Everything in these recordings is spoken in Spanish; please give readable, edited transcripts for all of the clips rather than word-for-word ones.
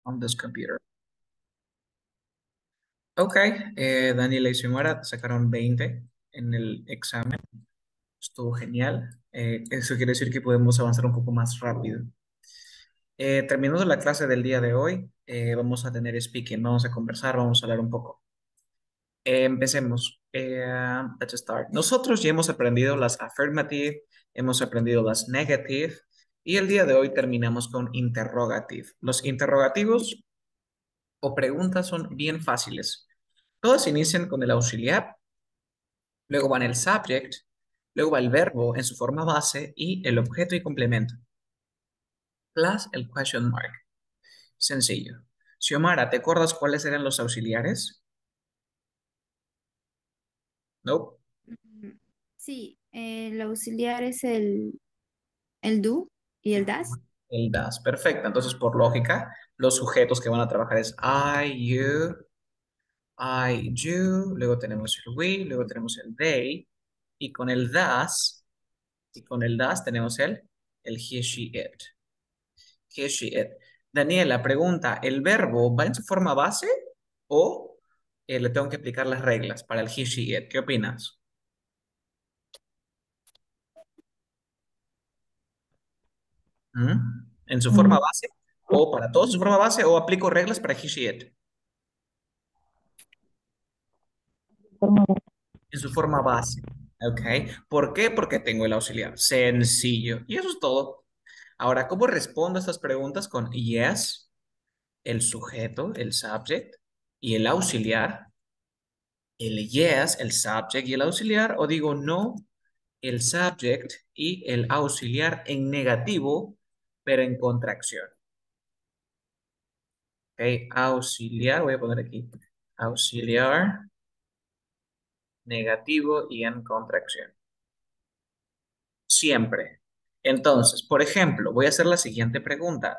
on this computer. Ok, Daniela y Xiomara sacaron 20 en el examen. Estuvo genial. Eso quiere decir que podemos avanzar un poco más rápido. Terminando la clase del día de hoy, vamos a tener speaking, vamos a conversar, vamos a hablar un poco. Empecemos. Let's start. Nosotros ya hemos aprendido las affirmative, hemos aprendido las negative y el día de hoy terminamos con interrogative. Los interrogativos o preguntas son bien fáciles. Todos inician con el auxiliar, luego van el subject, luego va el verbo en su forma base y el objeto y complemento, plus el question mark. Sencillo. Xiomara, ¿te acuerdas cuáles eran los auxiliares? No. Mm, Sí, el auxiliar es el do y el das. El das. Perfecto. Entonces, por lógica, los sujetos que van a trabajar es I, you, luego tenemos el we, luego tenemos el they, y con el das, tenemos el he, she, it. He, she, it. Daniela pregunta, ¿el verbo va en su forma base o le tengo que aplicar las reglas para el he, she, it? ¿Qué opinas? ¿Mm? ¿En su forma base o para todos en su forma base o aplico reglas para he, she, it? En su forma base. ¿Ok? ¿Por qué? Porque tengo el auxiliar. Sencillo. Y eso es todo. Ahora, ¿cómo respondo a estas preguntas? Con yes, el sujeto, el subject, y el auxiliar. El yes, el subject y el auxiliar. O digo no, el subject y el auxiliar en negativo, pero en contracción. ¿Ok? Auxiliar, voy a poner aquí. Auxiliar, negativo y en contracción. Siempre. Entonces, por ejemplo, voy a hacer la siguiente pregunta.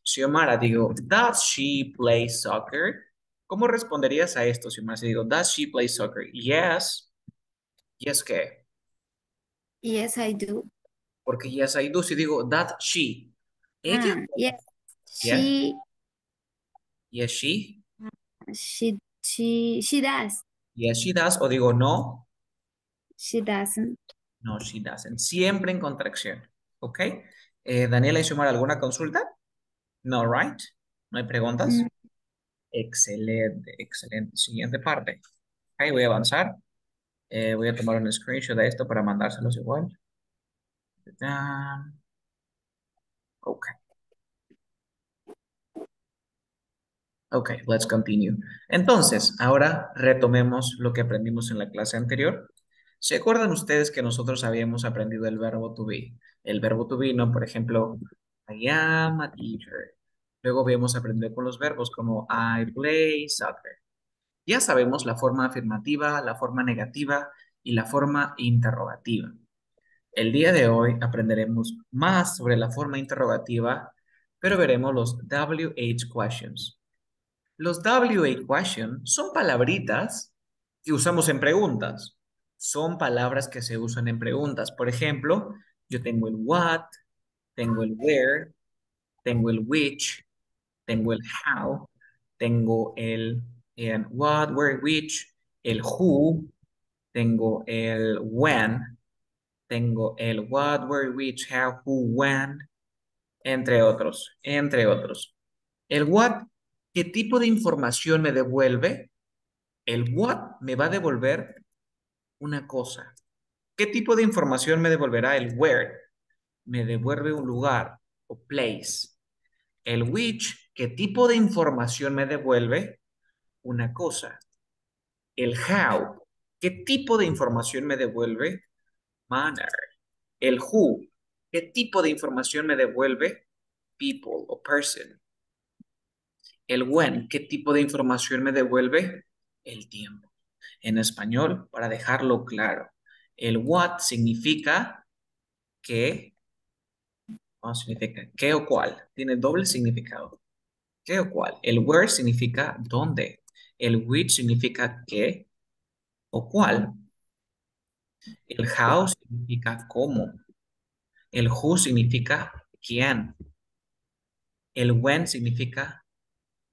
Xiomara, digo, ¿does she play soccer? ¿Cómo responderías a esto, Xiomara? Si digo, ¿does she play soccer? Yes. Yes, ¿qué? Yes, I do. Porque yes, I do. Si digo, ¿does she? ¿Ella? Yes, Yeah. she, Yes, she. she does. Yes, she does. O digo, no. She doesn't. No, she doesn't. Siempre en contracción. ¿Ok? Daniela y Xiomara, ¿alguna consulta? No, right? ¿No hay Mm, preguntas? Excelente, excelente. Siguiente parte. Ok, voy a avanzar. Voy a tomar un screenshot de esto para mandárselos igual. Ok, ok, let's continue. Entonces, ahora retomemos lo que aprendimos en la clase anterior. ¿Se acuerdan ustedes que nosotros habíamos aprendido el verbo to be? El verbo to be, ¿no? Por ejemplo, I am a teacher. Luego habíamos aprendido con los verbos como I play soccer. Ya sabemos la forma afirmativa, la forma negativa y la forma interrogativa. El día de hoy aprenderemos más sobre la forma interrogativa, pero veremos los WH questions. Los WH questions son palabritas que usamos en preguntas. Son palabras que se usan en preguntas. Por ejemplo, yo tengo el what, tengo el where, tengo el which, tengo el how, tengo el what, where, which, el who, tengo el when, tengo el what, where, which, how, who, when, entre otros, entre otros. El what, ¿qué tipo de información me devuelve? El what me va a devolver una cosa. ¿Qué tipo de información me devolverá el where? Me devuelve un lugar o place. El which, ¿qué tipo de información me devuelve? Una cosa. El how, ¿qué tipo de información me devuelve? Manner. El who, ¿qué tipo de información me devuelve? People o person. El when, ¿qué tipo de información me devuelve? El tiempo. En español, para dejarlo claro, el what significa qué, no significa qué o cuál, tiene doble significado. ¿Qué o cuál? El where significa dónde. El which significa qué o cuál. El how significa cómo. El who significa quién. El when significa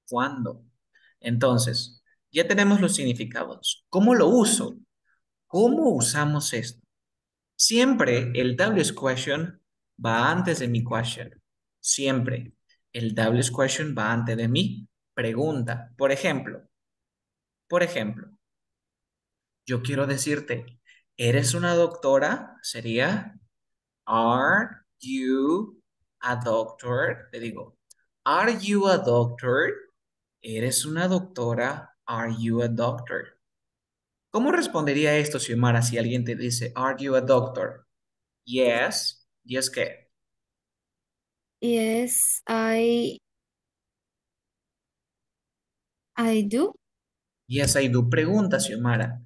¿Cuándo? Entonces, ya tenemos los significados. ¿Cómo lo uso? ¿Cómo usamos esto? Siempre el WS question va antes de mi question. Siempre el WS question va antes de mi pregunta. Por ejemplo, yo quiero decirte, ¿eres una doctora? Sería, ¿Are you a doctor? Te digo, ¿Are you a doctor? ¿Eres una doctora? ¿Are you a doctor? ¿Cómo respondería esto, Xiomara, si alguien te dice, ¿Are you a doctor? Yes. ¿Yes qué? Yes, I do. Yes, I do. Pregunta, Xiomara.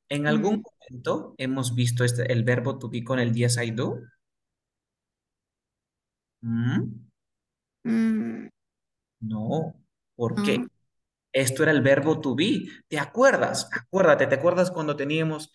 ¿En algún Mm, momento hemos visto el verbo to be con el yes, I do? ¿Mm? mm, No. ¿Por no. qué? Esto era el verbo to be. ¿Te acuerdas? Acuérdate, ¿te acuerdas cuando teníamos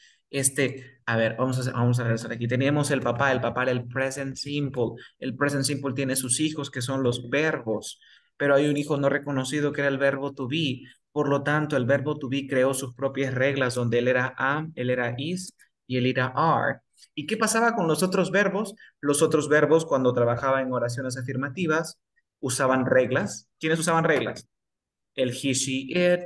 a ver, vamos a regresar aquí. Teníamos el papá era el present simple. El present simple tiene sus hijos que son los verbos, pero hay un hijo no reconocido que era el verbo to be. Por lo tanto, el verbo to be creó sus propias reglas donde él era am, él era is y él era are. ¿Y qué pasaba con los otros verbos? Los otros verbos, cuando trabajaba en oraciones afirmativas, usaban reglas. ¿Quiénes usaban reglas? El he, she, it.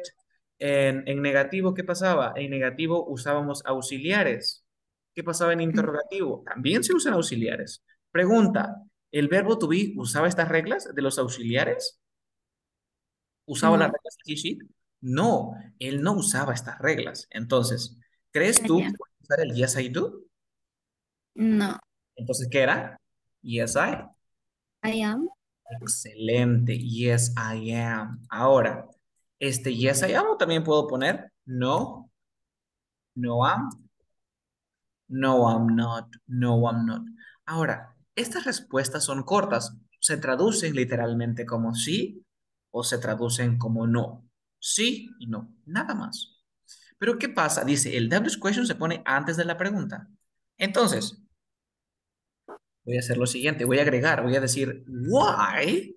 En negativo, ¿qué pasaba? En negativo usábamos auxiliares. ¿Qué pasaba en Mm, interrogativo? También se usan auxiliares. Pregunta, ¿el verbo to be usaba estas reglas de los auxiliares? ¿Usaba las no. reglas de he, she? No, él no usaba estas reglas. Entonces, ¿crees I tú que am. puede usar el yes, I do? No. Entonces, ¿qué era? Yes, I. I am. Excelente. Yes, I am. Ahora, yes, I am, o también puedo poner no. No am, no am not, no am not. Ahora, estas respuestas son cortas. Se traducen literalmente como sí o se traducen como no. Sí y no, nada más. Pero ¿qué pasa? Dice, el WH question se pone antes de la pregunta. Entonces, voy a hacer lo siguiente, voy a decir, why,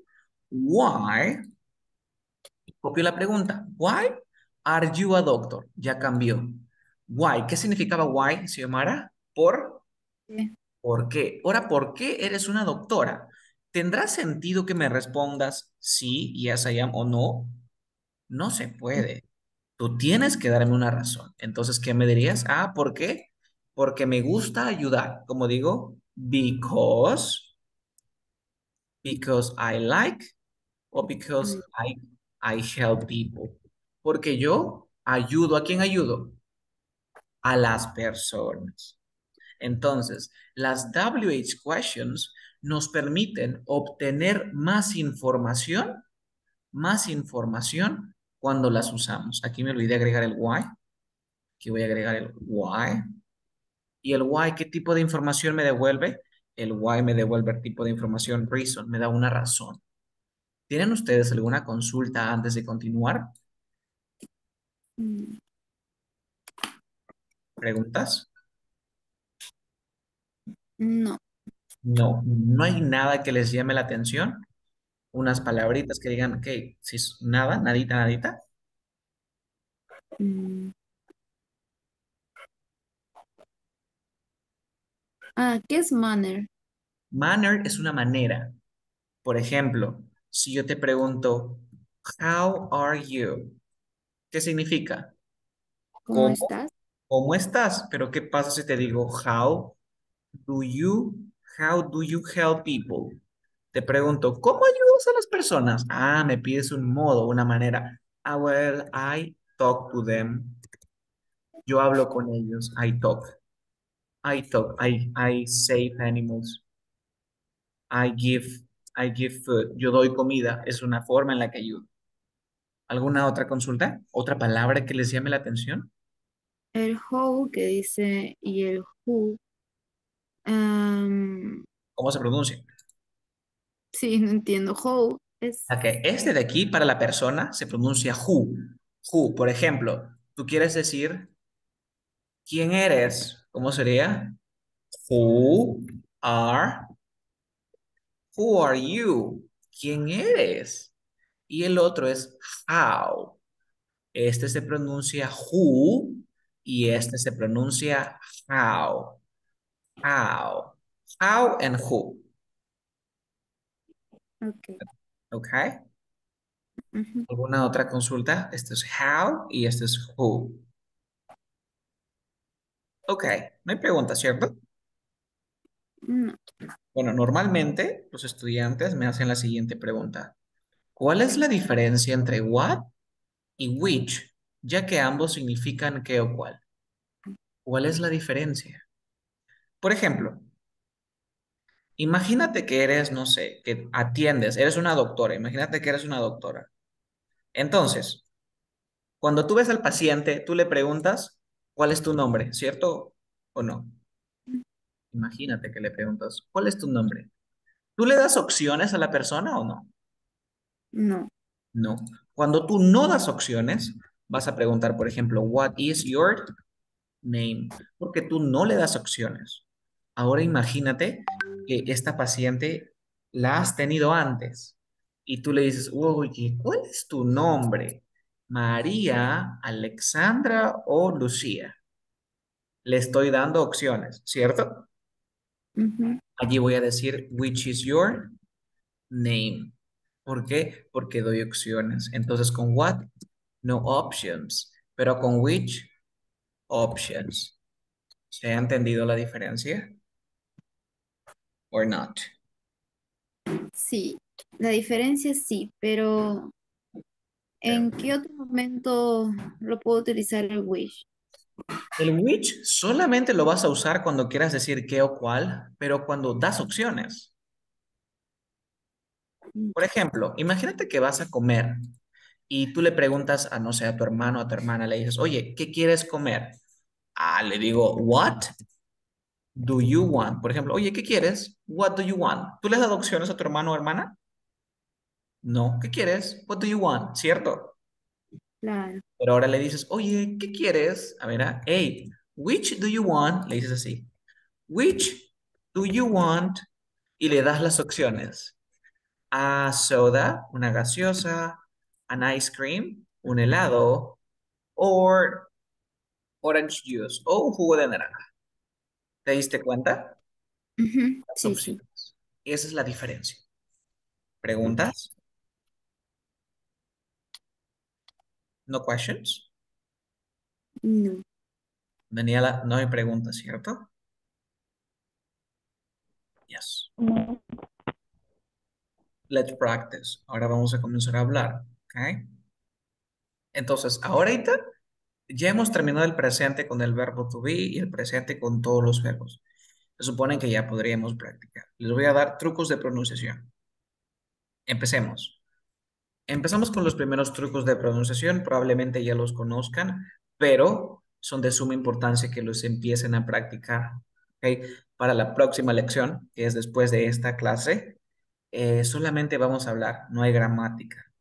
copio la pregunta, why are you a doctor? Ya cambió. Why, ¿qué significaba why, Xiomara? Sí. ¿Por qué? Ahora, ¿por qué eres una doctora? ¿Tendrá sentido que me respondas sí, yes, I am o no? No se puede. Tú tienes que darme una razón. Entonces, ¿qué me dirías? Ah, ¿por qué? Porque me gusta ayudar. Como digo, because I like o because Mm, I help people. Porque yo ayudo. ¿A quién ayudo? A las personas. Entonces, las WH questions nos permiten obtener más información cuando las usamos. Aquí me olvidé agregar el why. Aquí voy a agregar el why. ¿Y el why qué tipo de información me devuelve? El why me devuelve el tipo de información reason, me da una razón. ¿Tienen ustedes alguna consulta antes de continuar? mm, ¿Preguntas? no. No, no hay nada que les llame la atención. Unas palabritas que digan, ok, si es nada, nadita, nadita. Mm. Ah, ¿qué es manner? Manner es una manera. Por ejemplo, si yo te pregunto, How are you? ¿Qué significa? ¿Cómo ¿Cómo? estás? ¿Cómo estás? Pero ¿qué pasa si te digo, do you, how do you help people? Te pregunto, ¿cómo ayudas a las personas? Ah, me pides un modo, una manera. Ah, well, I talk to them. Yo hablo con ellos. I save animals. I give, I give food. Yo doy comida. Es una forma en la que ayudo. ¿Alguna otra consulta? ¿Otra palabra que les llame la atención? El how que dice y el who. am, ¿Cómo se pronuncia? sí, no entiendo. How es Ok, este de aquí para la persona se pronuncia who. Who, por ejemplo, tú quieres decir quién eres. ¿Cómo sería? Who are, who are you? ¿Quién eres? y el otro es how. Este se pronuncia who y este se pronuncia how. How. How and who. Ok. ¿Ok? Ujú. ¿Alguna otra consulta? Este es how y este es who. Ok, no hay pregunta, ¿cierto? No, Bueno, normalmente los estudiantes me hacen la siguiente pregunta. ¿Cuál es la diferencia entre what y which, ya que ambos significan qué o cuál? ¿Cuál es la diferencia? Por ejemplo, imagínate que eres, no sé, que atiendes, eres una doctora, imagínate que eres una doctora. Entonces, cuando tú ves al paciente, tú le preguntas, ¿cuál es tu nombre? ¿Cierto o no? Imagínate que le preguntas, ¿cuál es tu nombre? ¿Tú le das opciones a la persona o no? no, No. Cuando tú no das opciones, vas a preguntar, por ejemplo, what is your name? Porque tú no le das opciones. Ahora imagínate que esta paciente la has tenido antes y tú le dices, oye, ¿cuál es tu nombre? María, Alexandra o Lucía. Le estoy dando opciones, ¿cierto? ujú, Allí voy a decir, which is your name. ¿Por qué? Porque doy opciones. Entonces, con what, no options, pero con which, options. ¿Se ha entendido la diferencia? Or not? sí. La diferencia sí, pero ¿en qué otro momento lo puedo utilizar el wish? El which solamente lo vas a usar cuando quieras decir qué o cuál, pero cuando das opciones. Por Ya. ejemplo, imagínate que vas a comer y tú le preguntas a, no sé, a tu hermano o a tu hermana, le dices, oye, ¿qué quieres comer? Ah, le digo, what do you want? Por ejemplo, oye, ¿qué quieres? What do you want? ¿Tú le has dado opciones a tu hermano o hermana? No, ¿qué quieres? What do you want? ¿Cierto? Claro. Pero ahora le dices, oye, ¿qué quieres? A ver, hey, which do you want? Le dices así, which do you want? Y le das las opciones. A soda, una gaseosa, an ice cream, un helado, or orange juice, o un jugo de naranja. ¿Te diste cuenta? Ujú, Las sí, sí. opciones. Esa es la diferencia. ¿Preguntas? No questions. No. Daniela, no hay preguntas, ¿cierto? Yes. No. Let's practice. Ahora vamos a comenzar a hablar. ¿Ok? Entonces, ahorita ya hemos terminado el presente con el verbo to be y el presente con todos los verbos. Se supone que ya podríamos practicar. Les voy a dar trucos de pronunciación. Empecemos. Empezamos con los primeros trucos de pronunciación. Probablemente ya los conozcan, pero son de suma importancia que los empiecen a practicar. ¿Ok? Para la próxima lección, que es después de esta clase, solamente vamos a hablar, no hay gramática,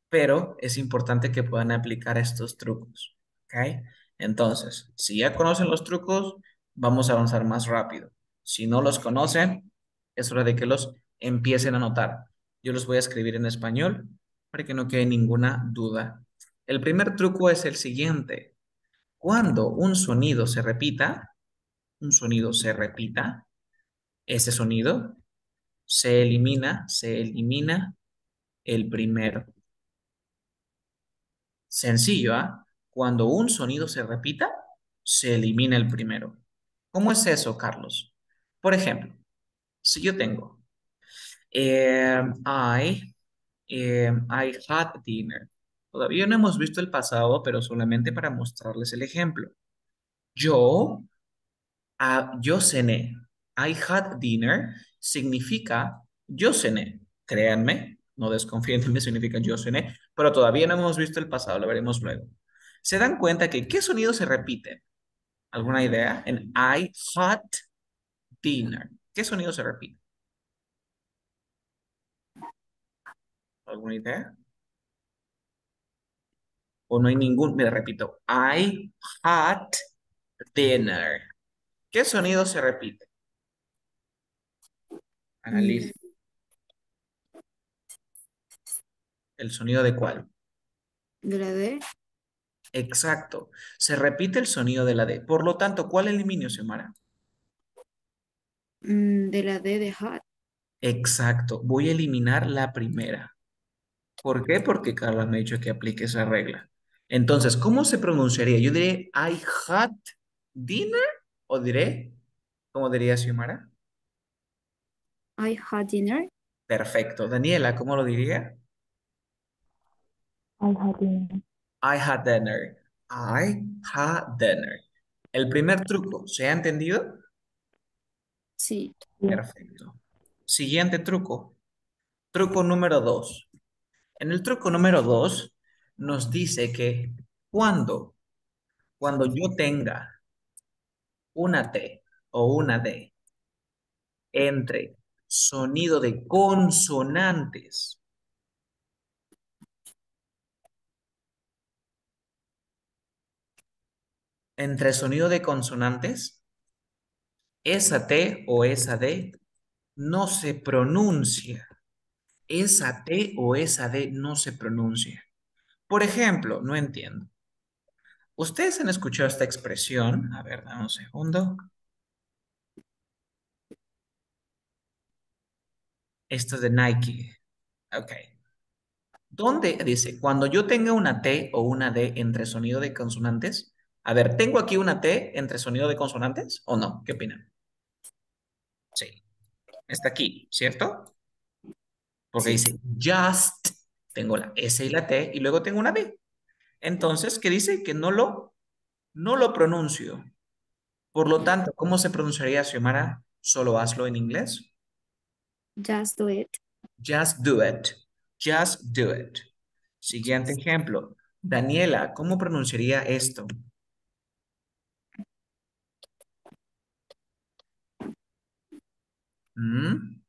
pero es importante que puedan aplicar estos trucos, ¿ok? Entonces, si ya conocen los trucos, vamos a avanzar más rápido. Si no los conocen, es hora de que los empiecen a notar. Yo los voy a escribir en español para que no quede ninguna duda. El primer truco es el siguiente. Cuando un sonido se repita, ese sonido se elimina el primero. Sencillo, ¿ah? Cuando un sonido se repita, se elimina el primero. ¿Cómo es eso, Carlos? Por ejemplo, si yo tengo I had dinner. Todavía no hemos visto el pasado, pero solamente para mostrarles el ejemplo. Yo, yo cené. I had dinner significa yo cené. Créanme, no desconfíen de mí, significa yo cené, pero todavía no hemos visto el pasado, lo veremos luego. ¿Se dan cuenta que qué sonido se repite? ¿Alguna idea? En I had dinner. ¿Qué sonido se repite? ¿Alguna idea? ¿O no hay ningún? Me repito. I had dinner. ¿Qué sonido se repite? Mm, Analice. ¿El sonido de cuál? de la D, Exacto. Se repite el sonido de la D. Por lo tanto, ¿cuál elimino, Xiomara? de la D de hot. Exacto. Voy a eliminar la primera. ¿Por qué? Porque Carla me ha dicho que aplique esa regla. Entonces, ¿cómo se pronunciaría? Yo diré, I had dinner o diré, ¿cómo diría Xiomara? I had dinner. Perfecto. Daniela, ¿cómo lo diría? I had dinner. I had dinner. I had dinner. El primer truco, ¿se ha entendido? Sí, Yes. Perfecto. Siguiente truco. Truco número 2. En el truco número 2 nos dice que cuando, cuando yo tenga una T o una D entre sonido de consonantes, entre sonido de consonantes, esa T o esa D no se pronuncia. Esa T o esa D no se pronuncia. Por ejemplo, no entiendo. ¿Ustedes han escuchado esta expresión? A ver, dame un segundo. Esto es de Nike. Ok. ¿Dónde dice? Cuando yo tenga una T o una D entre sonido de consonantes. A ver, ¿tengo aquí una T entre sonido de consonantes o no? ¿Qué opinan? Sí, está aquí, ¿cierto? Porque sí, dice just, tengo la S y la T y luego tengo una D. Entonces, ¿qué dice? Que no lo pronuncio. Por lo tanto, ¿cómo se pronunciaría, Xiomara? Solo hazlo en inglés. just do it. Just do it. Just do it. Siguiente ejemplo. Daniela, ¿cómo pronunciaría esto? ¿Mm?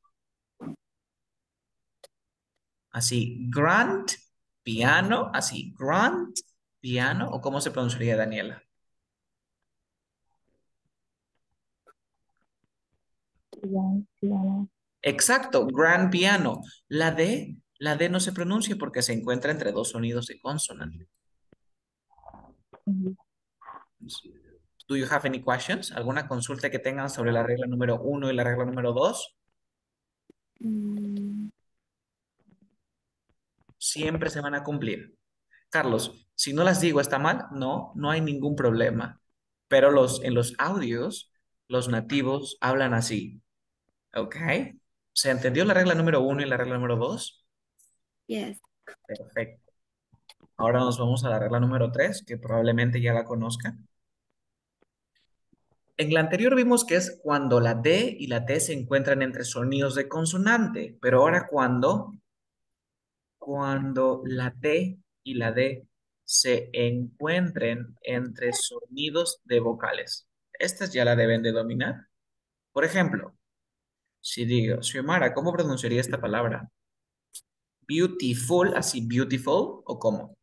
Así, grand piano, así, grand piano, ¿o cómo se pronunciaría, Daniela? Piano, piano. Exacto, grand piano. La D no se pronuncia porque se encuentra entre dos sonidos de consonante. Mhm. Do you have any questions? ¿Alguna consulta que tengan sobre la regla número 1 y la regla número 2? Mm, Siempre se van a cumplir. Carlos, si no las digo está mal, no, no hay ningún problema. Pero en los audios, los nativos hablan así, ¿ok? ¿Se entendió la regla número 1 y la regla número 2? yes. Perfecto. Ahora nos vamos a la regla número 3, que probablemente ya la conozcan. En la anterior vimos que es cuando la D y la T se encuentran entre sonidos de consonante, pero ahora cuando la T y la D se encuentren entre sonidos de vocales. Estas ya la deben de dominar. Por ejemplo, si digo, Xiomara, ¿cómo pronunciaría esta palabra? Beautiful, así beautiful, ¿o cómo?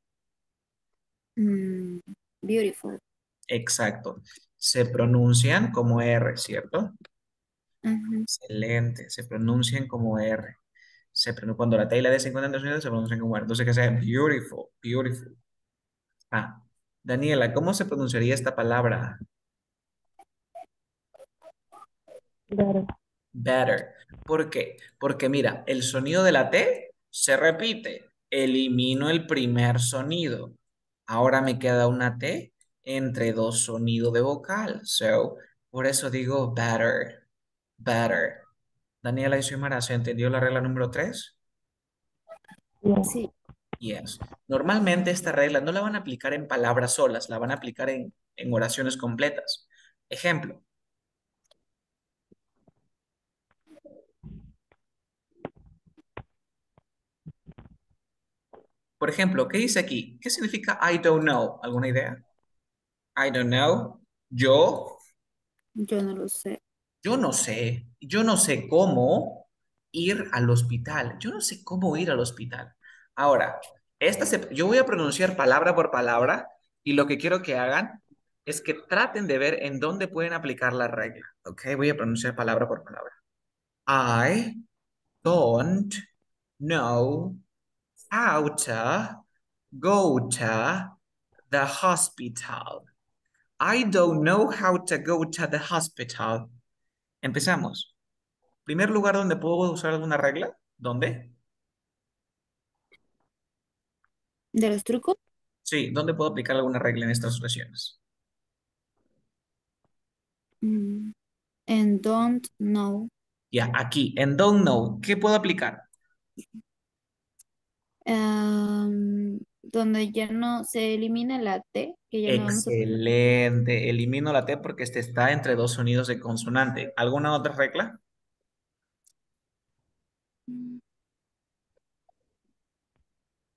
Mm, beautiful. Exacto. Se pronuncian como R, ¿cierto? Ujú. Excelente. Se pronuncian como R. Cuando la T y la D se encuentran entre sonidos, se pronuncian como R. Entonces, que sea beautiful, beautiful. Ah, Daniela, ¿cómo se pronunciaría esta palabra? Better. Better. ¿Por qué? Porque mira, el sonido de la T se repite. Elimino el primer sonido. Ahora me queda una T entre dos sonidos de vocal. So, por eso digo better, better. Daniela y Xiomara, ¿se entendió la regla número 3? Yes. Sí, Yes. Normalmente esta regla no la van a aplicar en palabras solas, la van a aplicar en oraciones completas. Ejemplo, por ejemplo, ¿qué dice aquí? ¿Qué significa I don't know? ¿Alguna idea? I don't know. Yo, yo no lo sé. yo no sé cómo ir al hospital. Yo no sé cómo ir al hospital. Ahora, yo voy a pronunciar palabra por palabra y lo que quiero que hagan es que traten de ver en dónde pueden aplicar la regla. ¿Ok? Voy a pronunciar palabra por palabra. I don't know how to go to the hospital. I don't know how to go to the hospital. Empezamos. Primer lugar donde puedo usar alguna regla. ¿Dónde? ¿De los trucos? Sí, ¿dónde puedo aplicar alguna regla en estas situaciones? Mm, and don't know. Ya, aquí, en don't know, ¿qué puedo aplicar? Donde ya no se elimina la T, que ya no vamos a poner. Excelente. Elimino la T porque este está entre dos sonidos de consonante. ¿Alguna otra regla?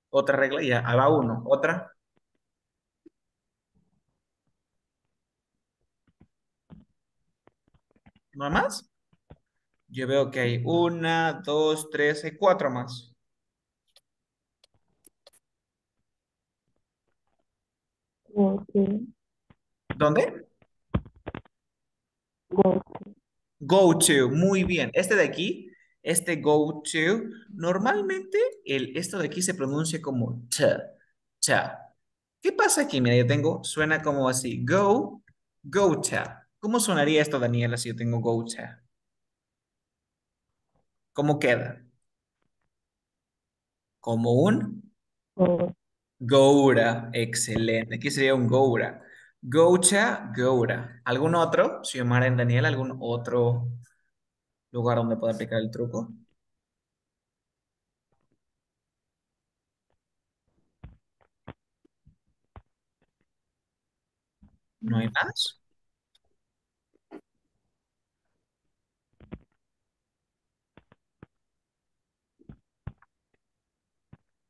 Otra regla, ya, ahí va uno. ¿Otra? ¿No hay más? Yo veo que hay una, dos, tres, hay cuatro más. Go to. ¿Dónde? Go Go to, muy bien. Este de aquí, este go to, normalmente esto de aquí se pronuncia como t, cha. ¿Qué pasa aquí? Mira, yo tengo, suena como así, go to. ¿Cómo sonaría esto, Daniela, si yo tengo go to? ¿Cómo queda? Como un go. goura. Excelente. Aquí sería un goura. Gocha, goura. ¿Algún otro? Xiomara en Daniel, ¿algún otro lugar donde pueda aplicar el truco? ¿No hay más?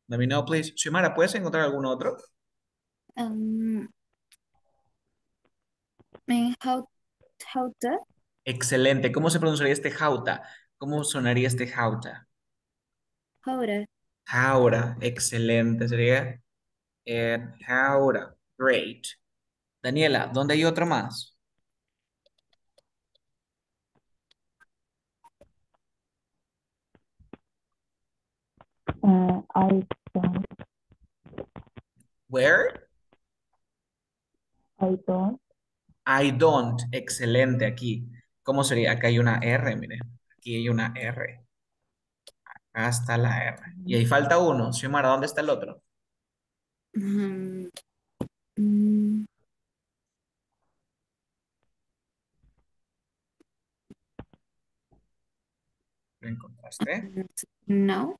Let me know, please. Xiomara, ¿puedes encontrar algún otro? Um, and how to? Excelente. ¿Cómo se pronunciaría este jauta? ¿Cómo sonaría este jauta? How to? Jaura. Excelente. Sería jaura. Great. Daniela, ¿dónde hay otro más? I don't. Where? I don't. I don't. Excelente aquí. ¿Cómo sería? Acá hay una R, mire. Aquí hay una R. Acá está la R. Y ahí falta uno. Xiomara, ¿dónde está el otro? Um, mm, ¿Lo encontraste? no,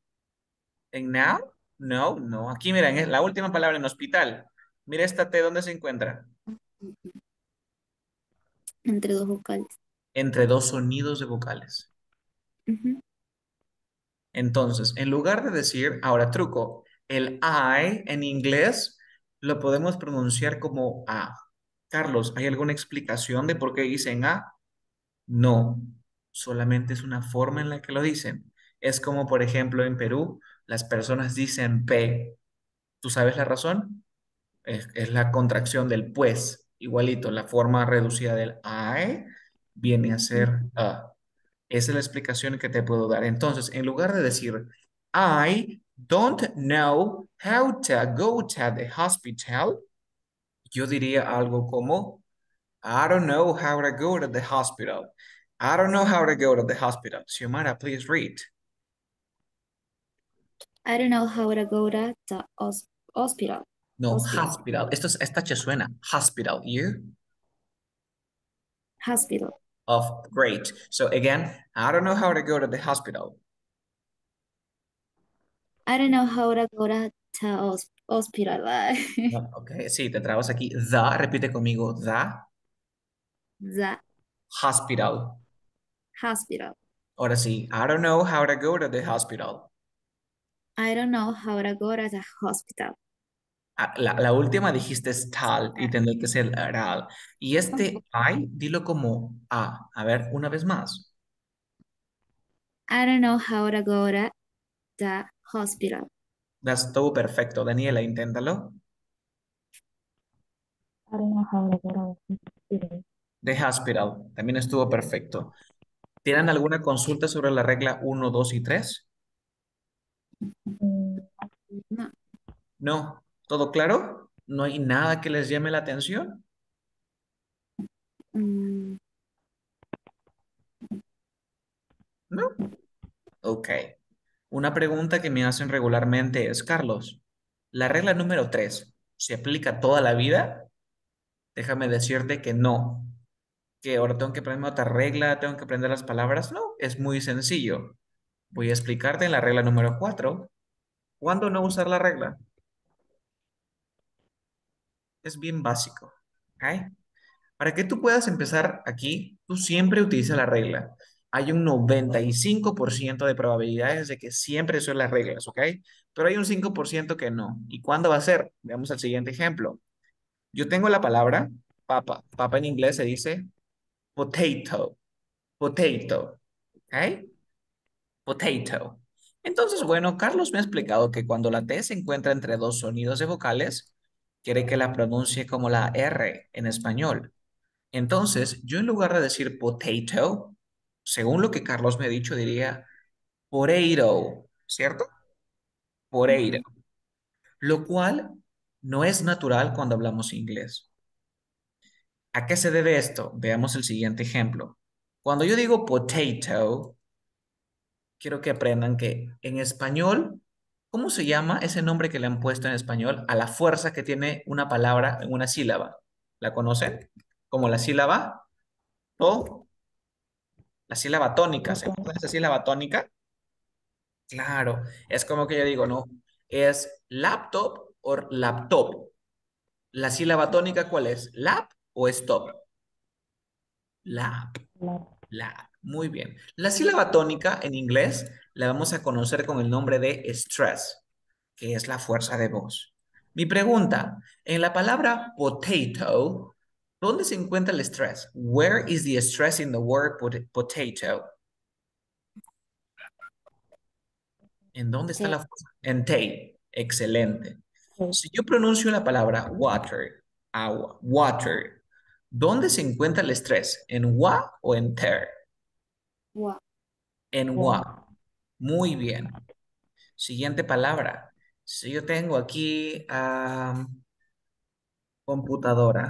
¿En now? No, no. Aquí, miren, es la última palabra en hospital. Mira esta T, ¿dónde se encuentra? entre dos vocales. Entre dos sonidos de vocales. Ujú. Entonces, en lugar de decir, ahora truco, el I en inglés lo podemos pronunciar como A. Carlos, ¿hay alguna explicación de por qué dicen A? No, solamente es una forma en la que lo dicen. Es como, por ejemplo, en Perú, las personas dicen P. ¿Tú sabes la razón? Es la contracción del pues, igualito, la forma reducida del I viene a ser A. Esa es la explicación que te puedo dar. Entonces, en lugar de decir, I don't know how to go to the hospital, yo diría algo como, I don't know how to go to the hospital. I don't know how to go to the hospital. Xiomara, please read. I don't know how to go to the hospital. No, Hospital. hospital. Esta che suena. Hospital. You? Hospital. Of great. So again, I don't know how to go to the hospital. I don't know how to go to the hospital. No, ok, sí, te trabas aquí. The, repite conmigo. The The hospital. hospital. Ahora sí, I don't know how to go to the hospital. I don't know how to go to the hospital. Ah, la última dijiste es tal y tendré que ser ral. Y este I, dilo como A. A ver, una vez más. I don't know how to go to the hospital. Das todo perfecto. Daniela, inténtalo. I don't know how to get out of this. The hospital. También estuvo perfecto. ¿Tienen alguna consulta sobre la regla uno, 2 y 3? Mm, No, ¿todo claro? ¿No hay nada que les llame la atención? Mm, ¿No? Ok. Una pregunta que me hacen regularmente es, Carlos, ¿la regla número 3 se aplica toda la vida? Déjame decirte que no, que ahora tengo que aprender otra regla, tengo que aprender las palabras. No, es muy sencillo. Voy a explicarte en la regla número 4 cuándo no usar la regla. Es bien básico. ¿Ok? Para que tú puedas empezar aquí, tú siempre utilizas la regla. Hay un 95% de probabilidades de que siempre son las reglas, ¿ok? Pero hay un 5% que no. ¿Y cuándo va a ser? Veamos el siguiente ejemplo. Yo tengo la palabra papa. Papa en inglés se dice potato, potato, ¿ok? Potato. Entonces, bueno, Carlos me ha explicado que cuando la T se encuentra entre dos sonidos de vocales, quiere que la pronuncie como la R en español. Entonces, yo en lugar de decir potato, según lo que Carlos me ha dicho, diría potato, ¿cierto? Potato, ujú. lo cual no es natural cuando hablamos inglés. ¿A qué se debe esto? Veamos el siguiente ejemplo. Cuando yo digo potato, quiero que aprendan que en español, ¿cómo se llama ese nombre que le han puesto en español a la fuerza que tiene una palabra en una sílaba? ¿La conocen? Como la sílaba to, la sílaba tónica. ¿Se acuerdan de esa sílaba tónica? Claro, es como que yo digo, ¿no? ¿Es laptop o laptop? ¿La sílaba tónica cuál es? ¿Lap o stop? Lap, La, lap. Muy bien. La sílaba tónica en inglés la vamos a conocer con el nombre de stress, que es la fuerza de voz. Mi pregunta, en la palabra potato, ¿dónde se encuentra el stress? Where is the stress in the word potato? ¿En dónde está T, la fuerza? En Tay. Excelente. T, Si yo pronuncio la palabra water, agua, water, ¿dónde se encuentra el estrés? ¿En wa o en ter? Wow. En wa. Wa, Muy bien. Siguiente palabra. Si yo tengo aquí computadora,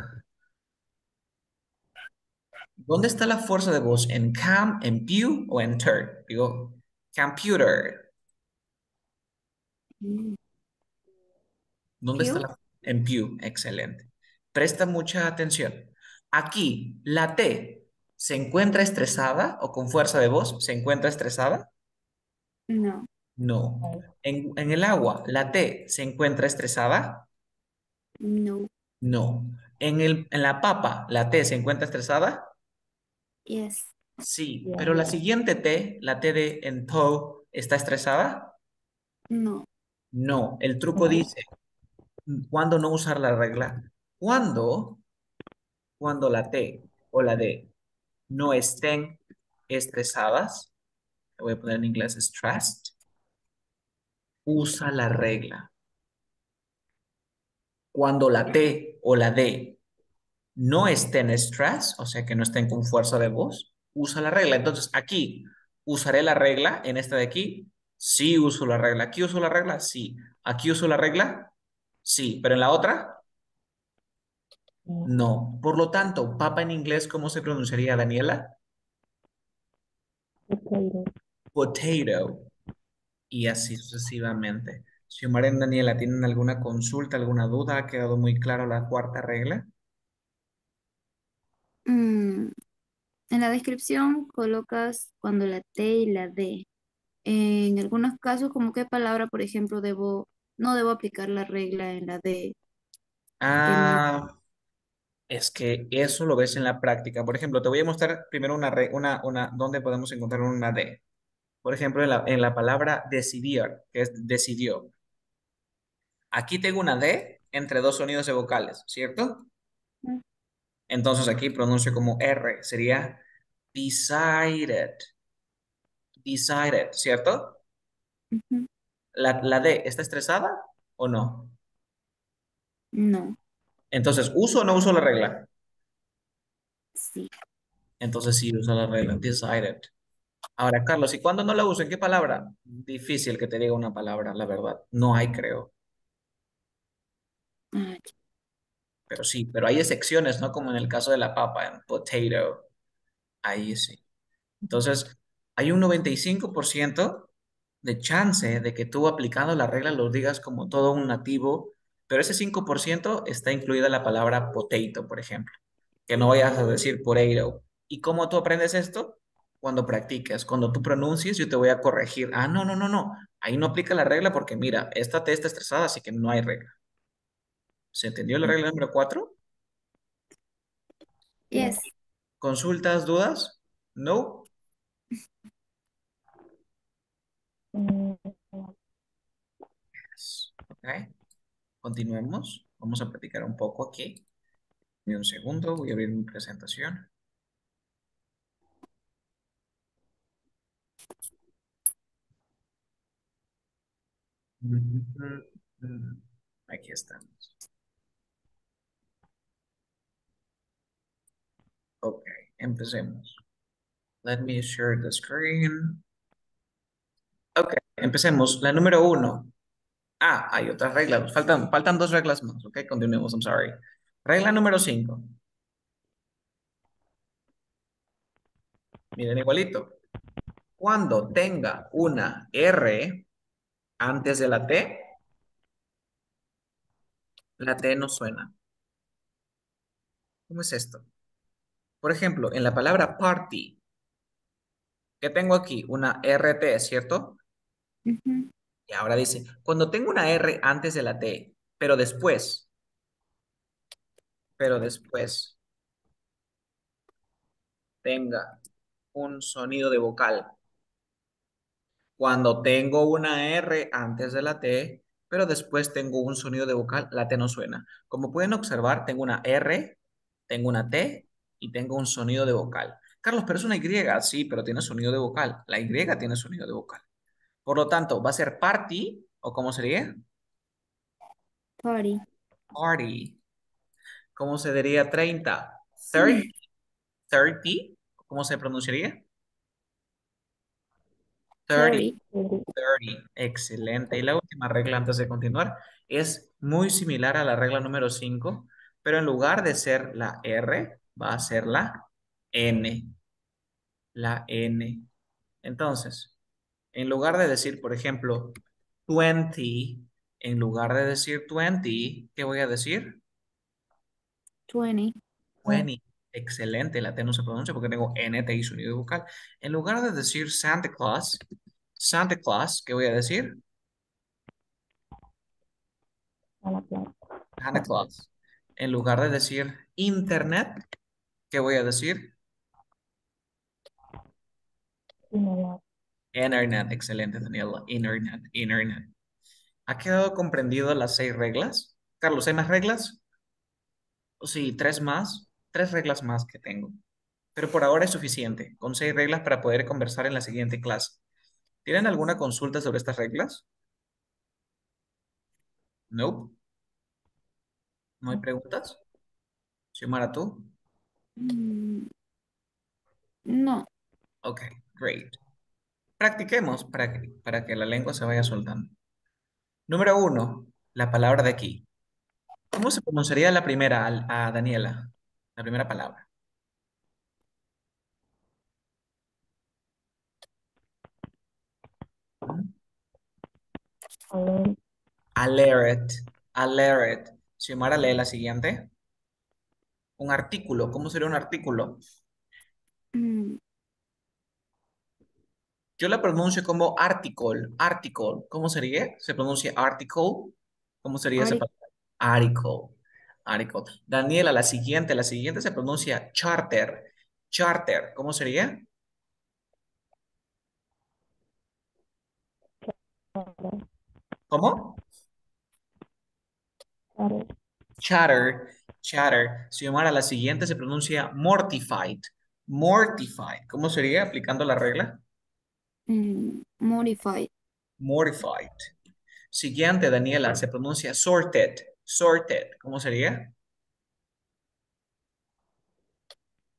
¿dónde está la fuerza de voz? ¿En cam, en pew o en ter? Digo, computer. Mm, ¿Dónde está Pew, la... En Pew, excelente. Presta mucha atención. Aquí, la T se encuentra estresada o con fuerza de voz, ¿se encuentra estresada? no, No. A, En el agua, la T se encuentra estresada? no, No. En la papa, la T se encuentra estresada? yes, Sí. Pero ya, la siguiente T, la T de en toe, ¿está estresada? no. No. El truco no, dice, ¿cuándo no usar la regla? Cuando, cuando la T o la D no estén estresadas, le voy a poner en inglés stressed, usa la regla. Cuando la T o la D no estén stressed, o sea que no estén con fuerza de voz, usa la regla. Entonces aquí, ¿usaré la regla en esta de aquí? Sí, uso la regla. ¿Aquí uso la regla? Sí. ¿Aquí uso la regla? Sí. ¿Pero en la otra? no, No. Por lo tanto, papa en inglés, ¿cómo se pronunciaría, Daniela? potato. Potato. Y así sucesivamente. Si Omar y Daniela tienen alguna consulta, alguna duda, ha quedado muy claro la cuarta regla. Mm, en la descripción colocas cuando la T y la D. En algunos casos, como qué palabra, por ejemplo, no debo aplicar la regla en la D, que no. Ah, es que eso lo ves en la práctica. Por ejemplo, te voy a mostrar primero dónde podemos encontrar una D. Por ejemplo, en la palabra decidir, que es decidió. Aquí tengo una D entre dos sonidos de vocales, ¿cierto? Entonces aquí pronuncio como R, sería decided, decided, ¿cierto? Ujú. La D, ¿está estresada o no? No, Entonces, ¿uso o no uso la regla? sí. Entonces sí uso la regla, decided. Ahora, Carlos, ¿y cuándo no la uso? ¿En qué palabra? Difícil que te diga una palabra, la verdad. No hay, creo. Ah, Pero sí, pero hay excepciones, ¿no? Como en el caso de la papa, en potato, ahí sí. Entonces, hay un 95% de chance de que tú aplicando la regla lo digas como todo un nativo, pero ese 5% está incluida la palabra potato, por ejemplo, que no vayas a decir potato. ¿Y cómo tú aprendes esto? Cuando practicas, cuando tú pronuncies, yo te voy a corregir. Ah, no, no, no, no. Ahí no aplica la regla porque mira, esta T está estresada, así que no hay regla. ¿Se entendió la regla número 4? Yes. yes. ¿Consultas, dudas? No. Mm, Ok. Continuemos. Vamos a platicar un poco aquí. Dame un segundo, voy a abrir mi presentación. Aquí estamos. Ok, empecemos. Let me share the screen. Ok, empecemos. La número 1. Ah, hay otras reglas. Faltan dos reglas más. Ok, continuemos. I'm sorry. Regla número 5. Miren igualito. Cuando tenga una R antes de la T no suena. ¿Cómo es esto? Por ejemplo, en la palabra party, ¿qué tengo aquí? Una RT, ¿cierto? Ujú. Y ahora dice, cuando tengo una R antes de la T, pero después tenga un sonido de vocal. Cuando tengo una R antes de la T, pero después tengo un sonido de vocal, la T no suena. Como pueden observar, tengo una R, tengo una T y tengo un sonido de vocal. Carlos, pero es una Y, sí, pero tiene sonido de vocal. La Y tiene sonido de vocal. Por lo tanto, va a ser party, o ¿cómo sería? Party. Party. ¿Cómo se diría 30? 30, 30. ¿Cómo se pronunciaría? 30, Thirty. 30. Excelente. Y la última regla antes de continuar es muy similar a la regla número 5, pero en lugar de ser la R, va a ser la N. La N. Entonces, en lugar de decir, por ejemplo, 20, en lugar de decir 20, ¿qué voy a decir? 20. 20. Excelente, la T no se pronuncia porque tengo N, T y sonido vocal. En lugar de decir Santa Claus, ¿qué voy a decir? a la playa. Santa Claus. En lugar de decir Internet, ¿qué voy a decir? Similar. Internet. Excelente, Daniela. Internet, Internet. ¿Ha quedado comprendido las 6 reglas? Carlos, ¿hay más reglas? Sí, tres más. 3 reglas más que tengo. Pero por ahora es suficiente, con 6 reglas para poder conversar en la siguiente clase. ¿Tienen alguna consulta sobre estas reglas? No. ¿No hay preguntas? Xiomara, ¿tú? Mm, no. Ok, great. Practiquemos para que la lengua se vaya soltando. Número 1, la palabra de aquí. ¿Cómo se pronunciaría la primera a Daniela? La primera palabra. ¿Mm? A ver, Alert, alert. Xiomara lee la siguiente. Un artículo. ¿Cómo sería un artículo? Mm, Yo la pronuncio como article, article. ¿Cómo sería? ¿Se pronuncia article? ¿Cómo sería esa arti- palabra? Article, article. Daniela, la siguiente se pronuncia charter, charter. ¿Cómo sería? para, ¿Cómo? para, Chatter, chatter. Xiomara, la siguiente se pronuncia mortified, mortified. ¿Cómo sería aplicando la regla? modified. Mortified. Siguiente, Daniela, se pronuncia sorted, sorted. ¿Cómo sería?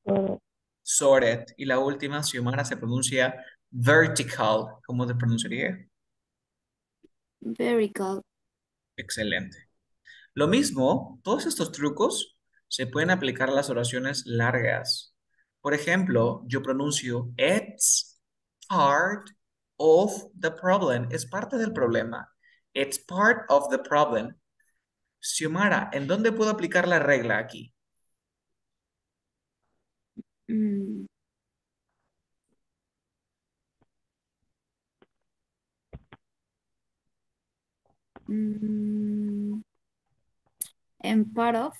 para, Sorted. Y la última, Xiomara, se pronuncia vertical. ¿Cómo se pronunciaría? Very cold. Excelente. Lo mismo, todos estos trucos se pueden aplicar a las oraciones largas. Por ejemplo, yo pronuncio it's part of the problem. Es parte del problema. It's part of the problem. Xiomara, ¿en dónde puedo aplicar la regla aquí? Mm, mm, en part of.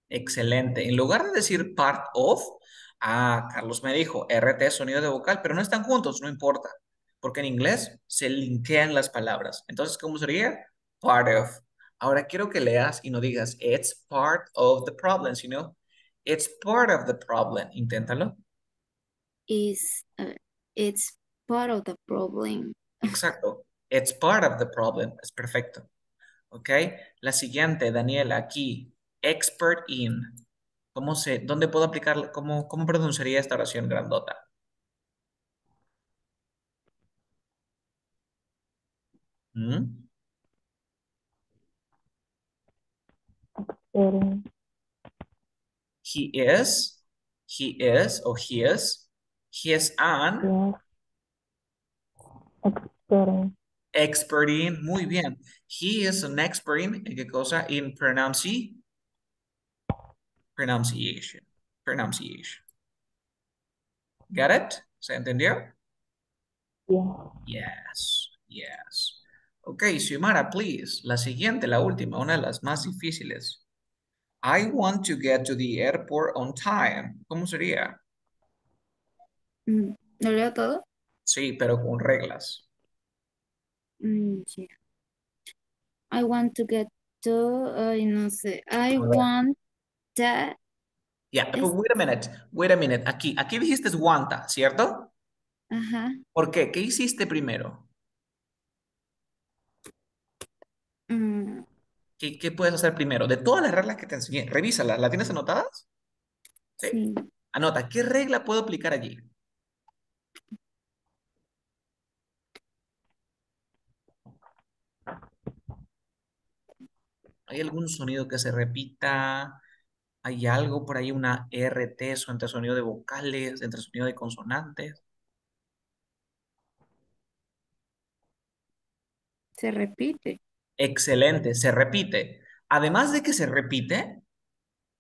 Excelente. En lugar de decir part of, Carlos me dijo RT sonido de vocal, pero no están juntos, no importa, porque en inglés se linkean las palabras. Entonces, ¿cómo sería? Part of. Ahora quiero que leas y no digas it's part of the problem, sino it's part of the problem. Inténtalo. Is it's part of the problem. Exacto. It's part of the problem. Es perfecto. ¿Ok? La siguiente, Daniela, aquí, expert in. ¿Dónde puedo aplicar, cómo pronunciaría esta oración grandota? ¿Mm? Experiencia. He is, he is an Yes. Experiencia. expert in, muy bien. He is an expert ¿en qué cosa? In pronunciation. Pronunciation. Got it? ¿Se entendió? Yes. Yes, yes. Ok, Xiomara, please. La siguiente, la última, una de las más difíciles. I want to get to the airport on time. ¿Cómo sería? ¿Lo leo todo? Sí, pero con reglas. Yeah. I want to get to, ay, no sé. I A ver. want that. Ya, but Es, wait a minute. Wait a minute. Aquí dijiste guanta, ¿cierto? ajá. ¿Por qué? ¿Qué hiciste primero? mm, ¿Qué puedes hacer primero? De todas las reglas que te enseñé, revísalas. ¿Las tienes anotadas? Sí. sí, Anota, ¿qué regla puedo aplicar allí? ¿Hay algún sonido que se repita? ¿Hay algo por ahí, una RT, o entre sonido de vocales, entre sonido de consonantes? se repite. Excelente, se repite. Además de que se repite,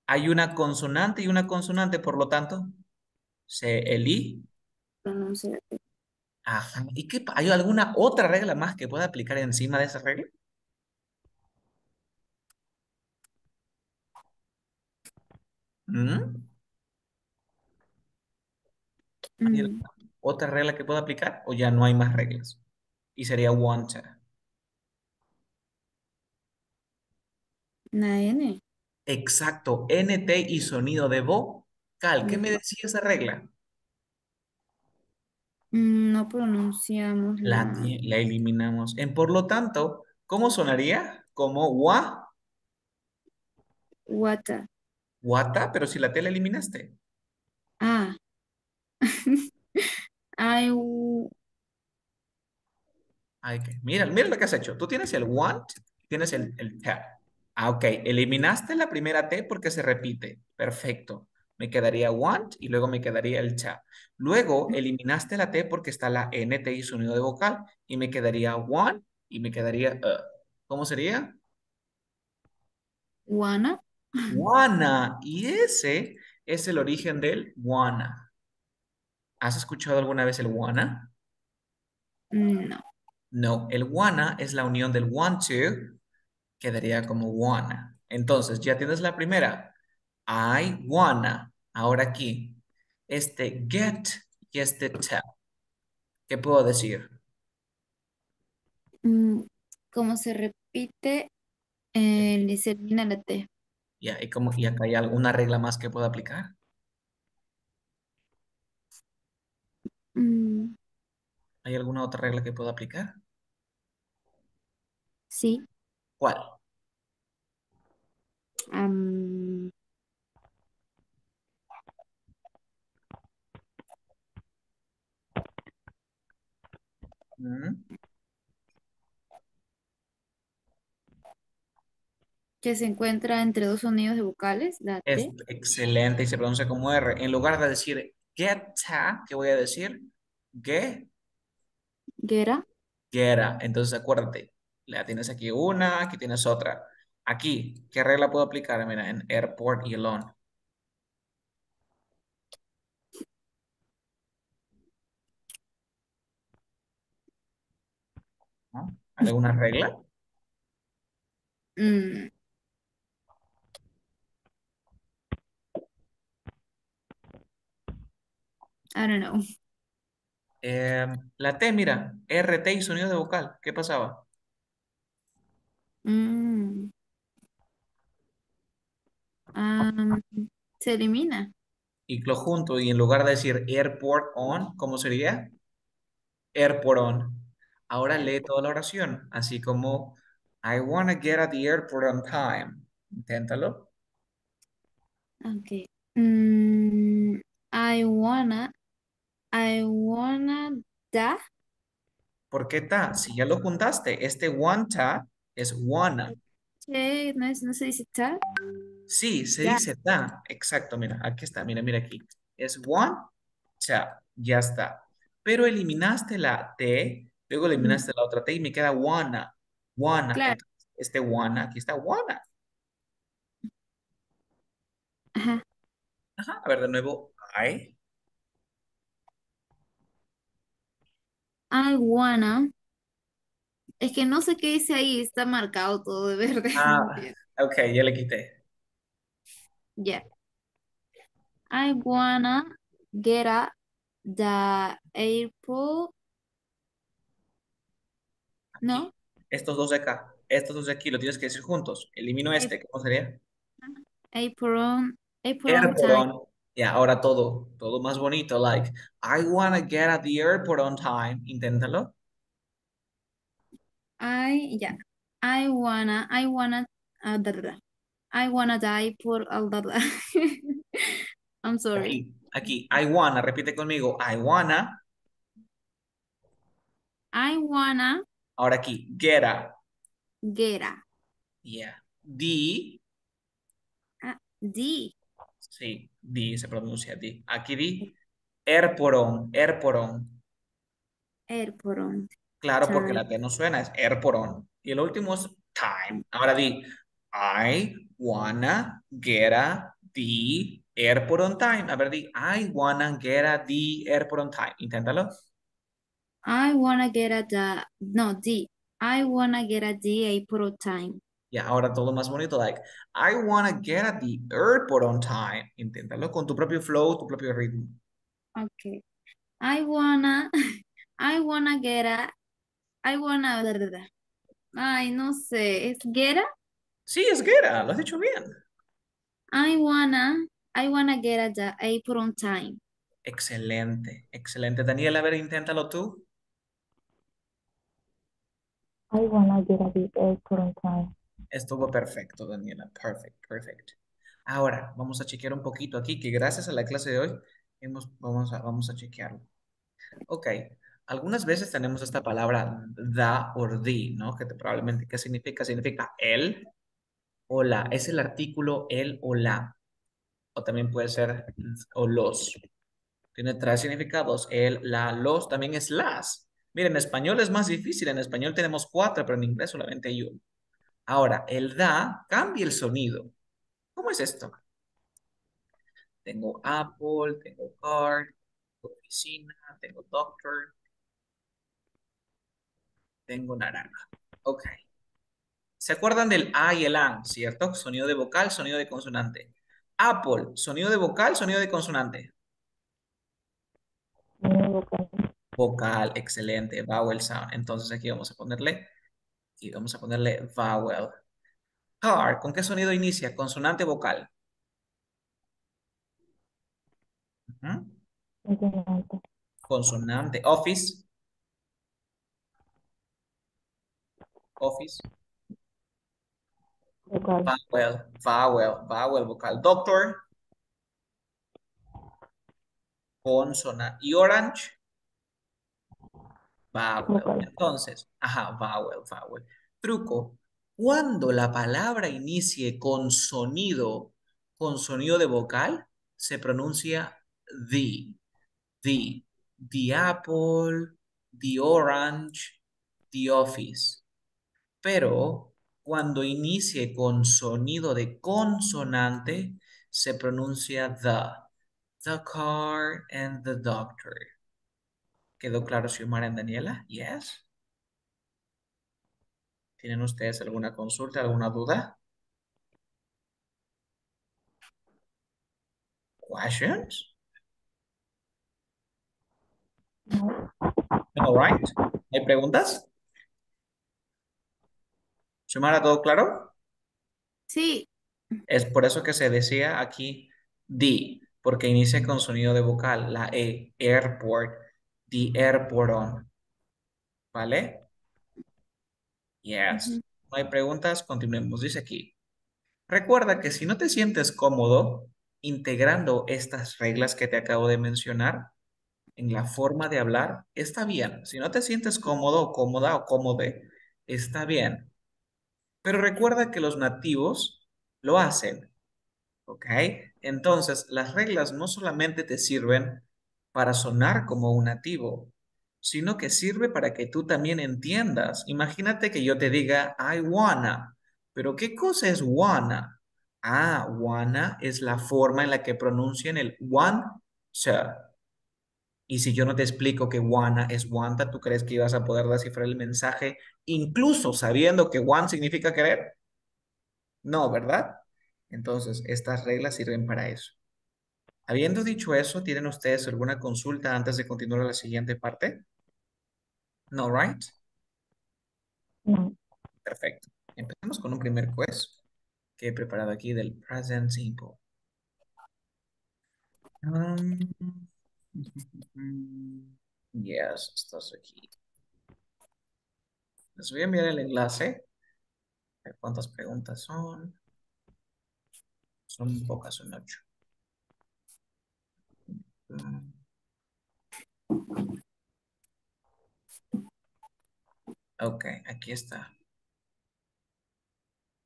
hay una consonante y una consonante, por lo tanto, el I. Pronuncia. Ajá. ¿Hay alguna otra regla más que pueda aplicar encima de esa regla? ¿Mm? ¿Hay Mm, alguna otra regla que pueda aplicar o ya no hay más reglas? Y sería want. una N. Exacto, NT y sonido de vocal. ¿Qué me Vocal. decía esa regla? No pronunciamos la La eliminamos. Por lo tanto, ¿cómo sonaría? Como wa, wata. wata, pero si la T la eliminaste. Ah. I, w- Ay, mira lo que has hecho. Tú tienes el want, tienes el tap. Ok, eliminaste la primera T porque se repite. Perfecto. Me quedaría want y luego me quedaría el tap. Luego eliminaste la T porque está la NT y sonido de vocal y me quedaría want y me quedaría ¿cómo sería? wanna. Wanna. Y ese es el origen del wanna. ¿Has escuchado alguna vez el wanna? No. No, el wanna es la unión del want to, quedaría como wanna. Entonces, ya tienes la primera. I wanna. Ahora aquí, este get y este tell. ¿Qué puedo decir? Mm, Como se repite, se elimina la T. Y acá hay alguna regla más que puedo aplicar. Mm, ¿Hay alguna otra regla que puedo aplicar? sí. ¿Cuál? Am, ¿Mm? que se encuentra entre dos sonidos de vocales, la Es T. excelente y se pronuncia como R. En lugar de decir geta, ¿qué voy a decir? Ge, Gera. gera. Entonces acuérdate, la tienes aquí una, aquí tienes otra. Aquí, ¿qué regla puedo aplicar? Mira, en airport y alone. ¿No? ¿Alguna regla? Mm, I don't know. La T, mira, RT y sonido de vocal. ¿Qué pasaba? Mm, am, se elimina. Y lo junto, y en lugar de decir airport on, ¿cómo sería? Airport on. Ahora lee toda la oración, así como I wanna get at the airport on time. Inténtalo. Okay. Mm, I wanna, I wanna da. ¿Por qué ta? Si ya lo juntaste, este want ta es wanna. ¿Qué? No se dice ta. Sí, se Da. dice ta. Exacto, mira, aquí está, mira, mira aquí. Es want ta, ya está. Pero eliminaste la T, luego Mm, eliminaste la otra T y me queda wanna. Wanna. claro. Entonces, este wanna, aquí está wanna. Ajá. Ajá, a ver, de nuevo, I. I wanna. Es que no sé qué dice ahí. Está marcado todo de verde. No Ah, entiendo. ok, ya le quité. Ya. I wanna get at the airport. Aquí. No. Estos dos de acá, estos dos de aquí, lo tienes que decir juntos. Elimino este, ¿cómo sería? Apron. Apron time. Airport. Ya, ahora todo más bonito. Like, I wanna get at the airport on time. Inténtalo. Yeah. I wanna, da, da, da. I wanna die por da, da. I'm sorry. Aquí. I wanna, repite conmigo. I wanna. I wanna Ahora aquí, get at. get a, Yeah. The, D, sí, the se pronuncia the. Aquí di, airport on, airport on. airport Claro, porque time. la T no suena, es airport on. Y el último es time. Ahora di, I wanna get a the airport on time. A ver, di, I wanna get a the airport on time. Inténtalo. I wanna get a the, no, D. I wanna get a D airport time. Y ahora todo más bonito, like, I wanna get at the airport on time. Inténtalo con tu propio flow, tu propio ritmo. Okay. I wanna, I wanna get a, I wanna, da, da, da. Ay, no sé, ¿es get a? Sí, es get a, lo has dicho bien. I wanna, I wanna get a the airport on time. Excelente, excelente. Daniel, a ver, inténtalo tú. I wanna get at the airport on time. Estuvo perfecto, Daniela. Perfect, perfect. Ahora, vamos a chequear un poquito aquí, que gracias a la clase de hoy vamos a chequearlo. Ok, algunas veces tenemos esta palabra da o di, ¿no? Probablemente, ¿qué significa? Significa el o la. Es el artículo el o la. O también puede ser o los. Tiene tres significados. El, la, los, también es las. Miren, en español es más difícil. En español tenemos cuatro, pero en inglés solamente hay uno. Ahora, el da cambia el sonido. ¿Cómo es esto? Tengo Apple, tengo car, tengo oficina, tengo doctor, tengo naranja. Ok. ¿Se acuerdan del A y el AN, cierto? Sonido de vocal, sonido de consonante. Apple, sonido de vocal, sonido de consonante. Nuevo vocal. Vocal, excelente, vowel sound. Entonces aquí vamos a ponerle vowel. Car, ¿con qué sonido inicia? Consonante vocal. Ujú. Consonante. Consonante. Office, office. Vocal. Vowel vocal. Doctor, consonante. Y orange, vowel. Vocal. Entonces, ajá, vowel. Truco. Cuando la palabra inicie con sonido de vocal, se pronuncia the, the, the apple, the orange, the office. Pero cuando inicie con sonido de consonante, se pronuncia the car and the doctor. ¿Quedó claro, Xiomara y Daniela? Yes. ¿Tienen ustedes alguna consulta, alguna duda? Questions? No. All right. ¿Hay preguntas? Xiomara, ¿todo claro? Sí. Es por eso que se decía aquí the, porque inicia con sonido de vocal, la E, airport, the airport on, ¿vale? Yes. Ujú. No hay preguntas, continuemos. Dice aquí, recuerda que si no te sientes cómodo integrando estas reglas que te acabo de mencionar en la forma de hablar, está bien. Si no te sientes cómodo o cómoda o cómode, está bien. Pero recuerda que los nativos lo hacen. ¿Ok? Entonces, las reglas no solamente te sirven para sonar como un nativo, sino que sirve para que tú también entiendas. Imagínate que yo te diga, I wanna, pero ¿qué cosa es wanna? Ah, wanna es la forma en la que pronuncian el want to. Y si yo no te explico que wanna es wanta, ¿tú crees que ibas a poder descifrar el mensaje incluso sabiendo que want significa querer? No, ¿verdad? Entonces, estas reglas sirven para eso. Habiendo dicho eso, ¿tienen ustedes alguna consulta antes de continuar a la siguiente parte? No, right? No. Perfecto. Empezamos con un primer quiz que he preparado aquí del present simple. Um, yes, estás aquí. Les voy a enviar el enlace. A ver cuántas preguntas son. Son pocas, son 8. Ok, aquí está.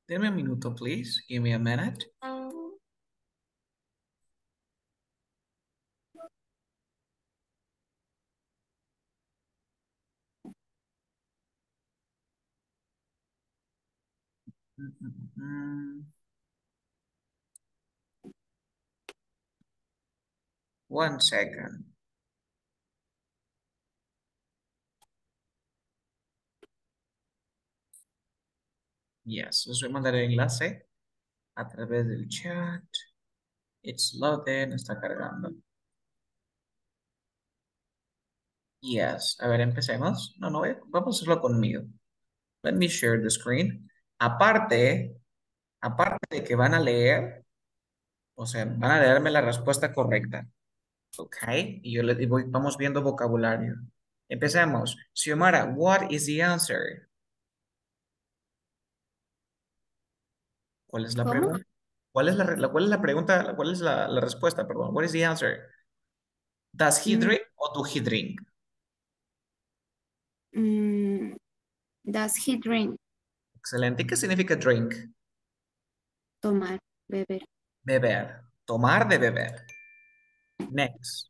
Deme un minuto, please. Give me a minute. Mm, mm, mm. One second. Yes, les voy a mandar el enlace a través del chat. It's loading, está cargando. Yes, a ver, empecemos. No, no, vamos a hacerlo conmigo. Let me share the screen. Aparte, aparte de que van a leer, o sea, van a leerme la respuesta correcta. ¿Ok? Y yo les voy, vamos viendo vocabulario. Empecemos. Xiomara, what is the answer? ¿Cuál es la ¿Cómo? pregunta? ¿Cuál es la pregunta? ¿Cuál es la respuesta? Perdón. What is the answer? Does he Mm, drink or do he drink? mm, does he drink? Excelente. ¿Y qué significa drink? Tomar, beber. Beber. Tomar de beber. Next.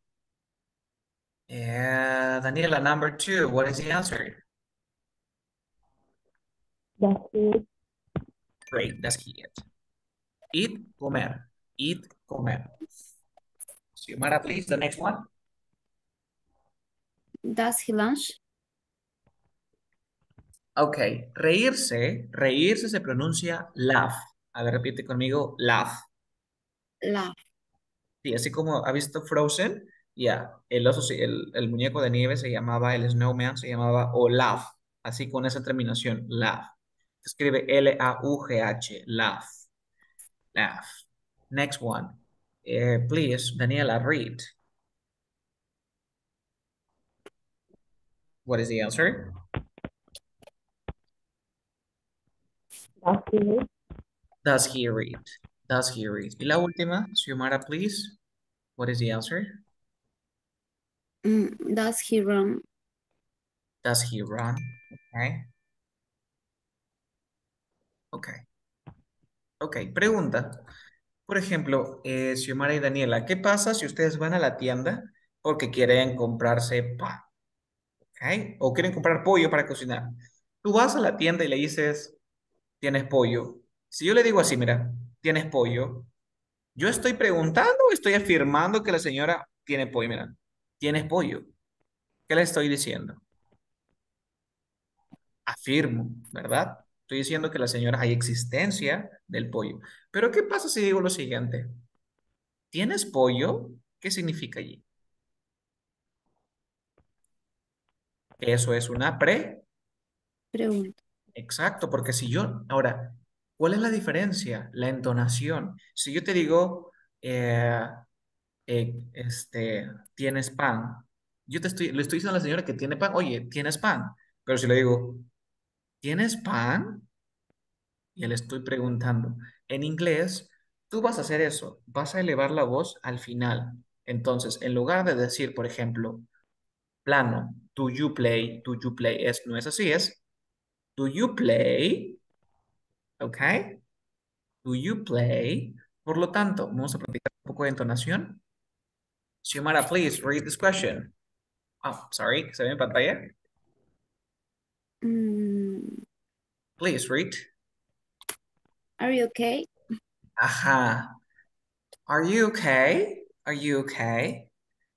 Daniela, number two. What is the answer? That's it. Great. That's it. Eat, comer. Eat, comer. Xiomara, please, the next one. Does he lunch? Ok. Reírse se pronuncia laugh. A ver, repite conmigo, laugh. Laugh. Sí, así como ha visto Frozen, ya, el oso, el muñeco de nieve se llamaba, el snowman se llamaba Olaf, así con esa terminación, laugh. Se escribe L-A-U-G-H, laugh, laugh. Next one. Please, Daniela, read. What is the answer? That's it. Does he read? Does he read? Y la última, Xiomara, please. What is the answer? Does he run? Does he run? Okay. Ok, ok. Pregunta. Por ejemplo, Xiomara y Daniela, ¿qué pasa si ustedes van a la tienda porque quieren comprarse pan? ¿Ok? O quieren comprar pollo para cocinar. Tú vas a la tienda y le dices, ¿tienes pollo? Si yo le digo así, mira, ¿tienes pollo? Yo estoy preguntando o estoy afirmando que la señora tiene pollo. Mira, ¿tienes pollo? ¿Qué le estoy diciendo? Afirmo, ¿verdad? Estoy diciendo que la señora hay existencia del pollo. Pero ¿qué pasa si digo lo siguiente? ¿Tienes pollo? ¿Qué significa allí? Eso es una pre. Pregunta. Exacto, porque si yo, ahora, ¿cuál es la diferencia? La entonación. Si yo te digo, tienes pan, le estoy diciendo a la señora que tiene pan, oye, ¿tienes pan? Pero si le digo, ¿tienes pan? Y le estoy preguntando. En inglés, tú vas a hacer eso, vas a elevar la voz al final. Entonces, en lugar de decir, por ejemplo, plano, do you play, no es así, es, do you play, ¿ok? Do you play? Por lo tanto, vamos a practicar un poco de entonación. Xiomara, please read this question. Oh, sorry, ¿se ve en pantalla? Mm, Please read. are you okay? Ajá. Are you okay? Are you okay?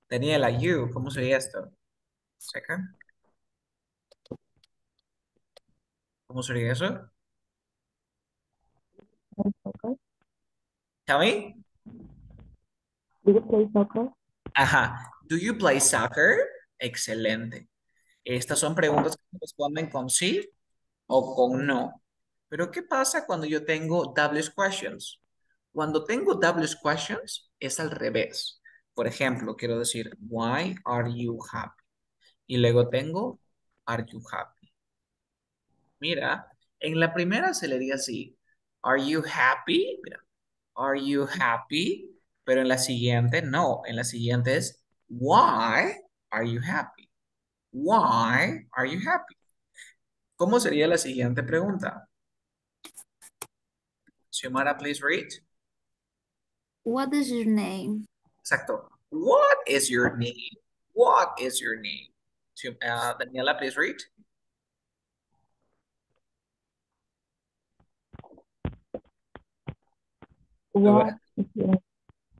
Daniela, you, ¿cómo sería esto? Second. ¿Cómo sería eso? Play soccer? Tell me. Do you play soccer? Ajá. Do you play soccer? Excelente. Estas son preguntas que responden con sí o con no. Pero ¿qué pasa cuando yo tengo double questions? Cuando tengo double questions es al revés. Por ejemplo, quiero decir, why are you happy? Y luego tengo, are you happy? Mira, en la primera se le diría así, are you happy? Mira, are you happy? Pero en la siguiente, no. En la siguiente es, why are you happy? Why are you happy? ¿Cómo sería la siguiente pregunta? Xiomara, please read. What is your name? Exacto. What is your name? What is your name? Daniela, please read. What is your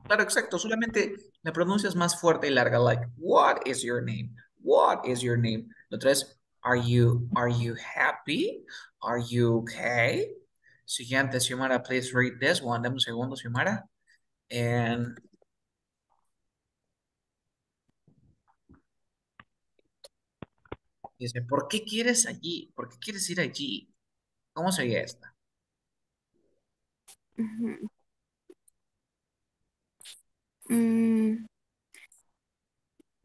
Claro, exacto. Solamente la pronuncia es más fuerte y larga. Like, what is your name? What is your name? La otra es, are you happy? Are you okay? Siguiente, Xiomara, please read this one. Dame un segundo, Xiomara. And dice, ¿por qué quieres allí? ¿Por qué quieres ir allí? ¿Cómo sería esta? Ujú. Mm,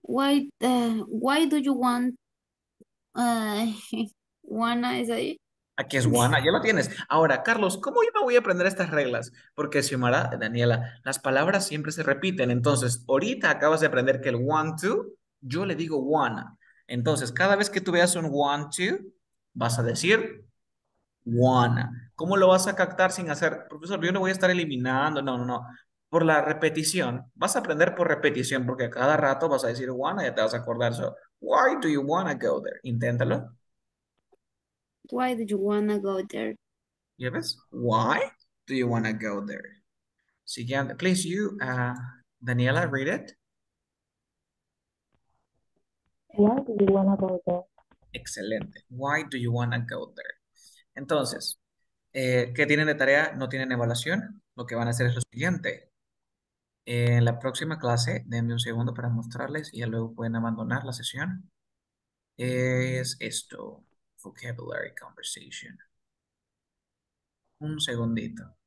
why do you want uh, wanna is ahí? Aquí es Juana, ya lo tienes. Ahora, Carlos, ¿cómo yo me voy a aprender estas reglas? Porque Xiomara, Daniela, las palabras siempre se repiten. Entonces, ahorita acabas de aprender que el want to, yo le digo wanna. Entonces, cada vez que tú veas un want to, vas a decir wanna. ¿Cómo lo vas a captar sin hacer? Profesor, yo no voy a estar eliminando. No, no, no. Por la repetición. Vas a aprender por repetición, porque cada rato vas a decir wanna y ya te vas a acordar. So, why do you wanna go there? Inténtalo. Why do you wanna go there? ¿Ya ves? Why do you want to go there? Siguiente. Please, Daniela, read it. Why do you wanna go there? Excelente. Why do you want to go there? Entonces, ¿qué tienen de tarea? No tienen evaluación. Lo que van a hacer es lo siguiente. En la próxima clase, denme un segundo para mostrarles y ya luego pueden abandonar la sesión. Es esto. Vocabulary conversation. Un segundito.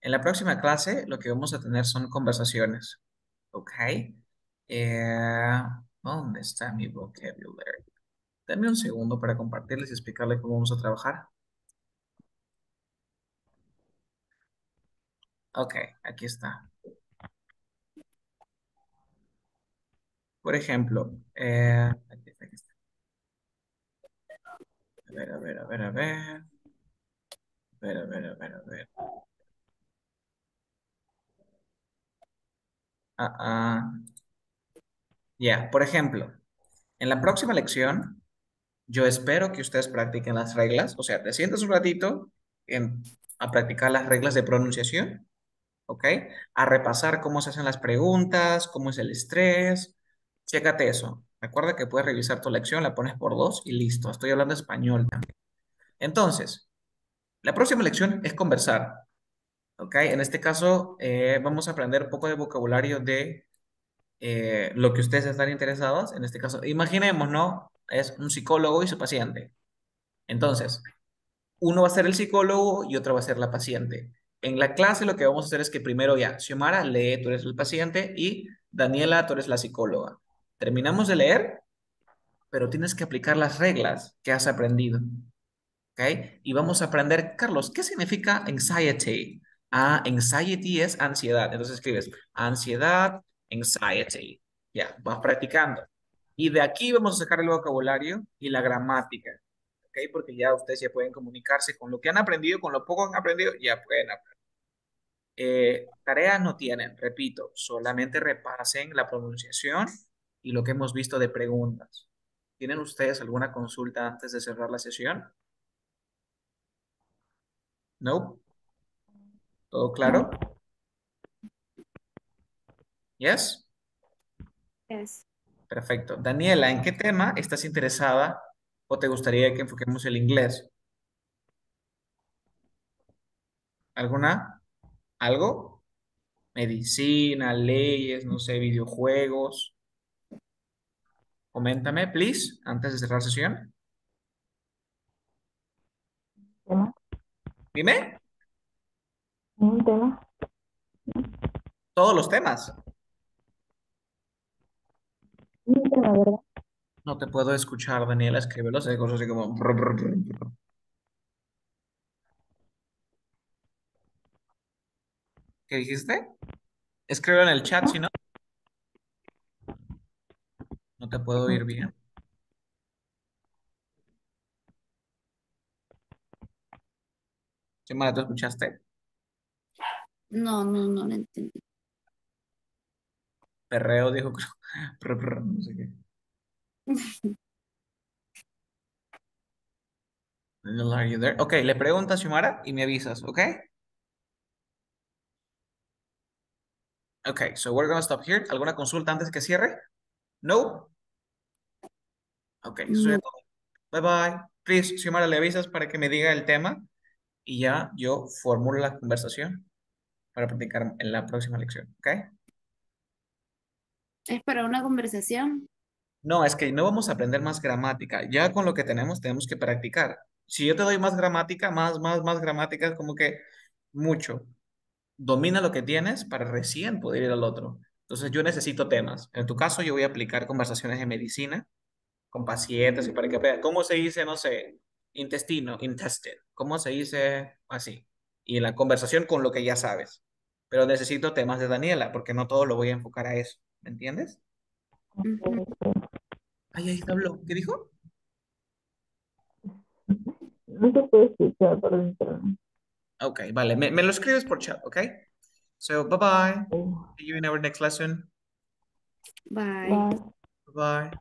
En la próxima clase, lo que vamos a tener son conversaciones. ¿Ok? ¿Dónde está mi vocabulary? Dame un segundo para compartirles y explicarles cómo vamos a trabajar. Ok, aquí está. Por ejemplo, aquí está, aquí está. A ver, a ver, a ver, a ver. A ver. Ah, ah. Ya, por ejemplo, en la próxima lección, yo espero que ustedes practiquen las reglas. O sea, te sientas un ratito a practicar las reglas de pronunciación, ¿ok? A repasar cómo se hacen las preguntas, cómo es el estrés. Chécate eso. Recuerda que puedes revisar tu lección, la pones por dos y listo. Estoy hablando español también. Entonces, la próxima lección es conversar, ¿ok? En este caso, vamos a aprender un poco de vocabulario de lo que ustedes están interesados. En este caso, imaginemos, ¿no? Es un psicólogo y su paciente. Entonces, uno va a ser el psicólogo y otro va a ser la paciente. En la clase lo que vamos a hacer es que primero ya, Xiomara lee, tú eres el paciente y Daniela, tú eres la psicóloga. Terminamos de leer, pero tienes que aplicar las reglas que has aprendido. ¿Ok? Y vamos a aprender, Carlos, ¿qué significa anxiety? Ah, anxiety es ansiedad. Entonces escribes ansiedad, anxiety. Ya, vas practicando. Y de aquí vamos a sacar el vocabulario y la gramática. ¿Ok? Porque ya ustedes ya pueden comunicarse con lo que han aprendido, con lo poco que han aprendido, ya pueden aprender. Tareas no tienen, repito, solamente repasen la pronunciación y lo que hemos visto de preguntas. ¿Tienen ustedes alguna consulta antes de cerrar la sesión? ¿No? ¿Todo claro? ¿Yes? Yes. Perfecto. Daniela, ¿en qué tema estás interesada o te gustaría que enfoquemos el inglés? ¿Alguna? ¿Algo? Medicina, leyes, no sé, videojuegos. Coméntame, please, antes de cerrar sesión. ¿Tema? Dime, ¿Un tema? todos los temas. Un tema, ¿verdad? No te puedo escuchar, Daniela, escríbelo, hay cosas así como... ¿Qué dijiste? Escríbelo en el chat, si no, no te puedo oír bien. Xiomara, ¿tú escuchaste? No, no, no lo entendí. Perreo dijo, no sé qué. Daniela, are you there? Ok, le preguntas, Xiomara, y me avisas, ¿ok? Ok, so we're gonna stop here. ¿Alguna consulta antes que cierre? No? Ok, eso ya No. todo. Bye bye. Please, Xiomara, le avisas para que me diga el tema y ya yo formulo la conversación para practicar en la próxima lección, ¿ok? Es para una conversación. No, es que no vamos a aprender más gramática. Ya con lo que tenemos que practicar. Si yo te doy más gramática, más gramática, es como que mucho. Domina lo que tienes para recién poder ir al otro. Entonces yo necesito temas. En tu caso, yo voy a aplicar conversaciones de medicina con pacientes y para que vean cómo se dice, no sé, intestino, intestine, cómo se dice así. Y en la conversación con lo que ya sabes. Pero necesito temas de Daniela, porque no todo lo voy a enfocar a eso. ¿Me entiendes? Ujú. Ay, ahí te habló. ¿Qué dijo? No se puede escuchar por internet. Ok, vale. Me lo escribes por chat, ok? So, bye bye. Oh, See you in our next lesson. Bye. bye. Bye bye.